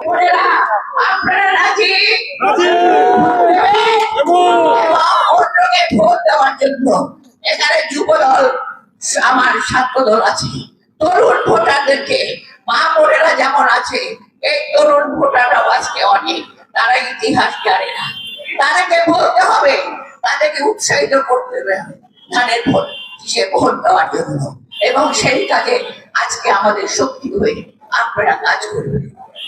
বোনেরা, আপনারা রাজি? অন্যকে ভোট দেওয়ার জন্য এখানে যুবদল, আমার ছাত্রদল আছে, তরুণ ভোটারদেরকে, মা বোনেরা যেমন আছে, এই তরুণ ভোটাররাও আজকে অনেক, তারা ইতিহাস জানে না, তাদেরকে বলতে হবে, তাদেরকে উৎসাহিত করতে হবে ধানের ভোট সে ভোট দেওয়ার জন্য, এবং সেই কাজে আজকে আমাদের শক্তি হয়ে আপনারা কাজ করবেন।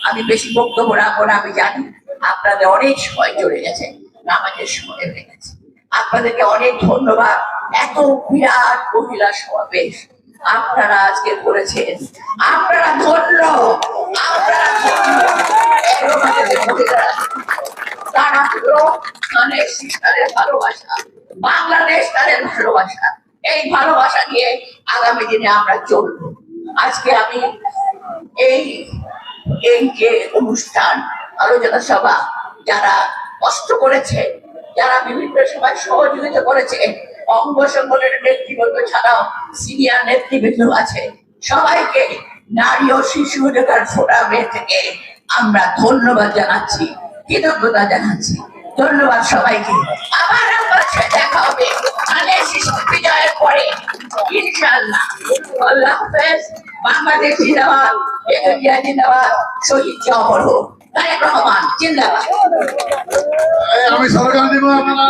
আমি বেশি বক্তব্য রাখবো না, আমি জানি আপনাদের অনেক সময় চলে গেছে, নামাজের সময় হয়ে গেছে। আপনাদেরকে অনেক ধন্যবাদ। এত বিরাট মহিলা সমাবেশ আপনারা আজকে করেছেন, আপনারা ধন্য, আপনারা ধন্য। তারা হলো ধানের শিষ্টারের ভালোবাসা, বাংলাদেশ তাদের ভালোবাসা, এই ভালোবাসা নিয়ে আগামী দিনে আমরা চলব। আজকে আমি এই এই যে অনুষ্ঠান, আলোচনা সভা, যারা কষ্ট করেছে, যারা বিভিন্ন সময় সহযোগিতা করেছে, অঙ্গ সংগঠনের নেতৃবৃন্দ ছাড়াও সিনিয়র নেতৃবৃন্দ আছে, সবাইকে নারী ও শিশু অধিকার ফোরামে থেকে আমরা ধন্যবাদ জানাচ্ছি, কৃতজ্ঞতা জানাচ্ছি। ধন্যবাদ সবাইকে। আবার আপনার সাথে দেখা হবে ধানের শিশু বিজয়ের পরে ইনশাআল্লাহ। আল্লাহ হাফেজ। বাংলাদেশ জিন্দাবাদ, বেগম জিন্দাবাদ, শহীদ জওহর হোক, তারেক রহমান জিন্দাবাদ। আমি সরকার দিব আপনারা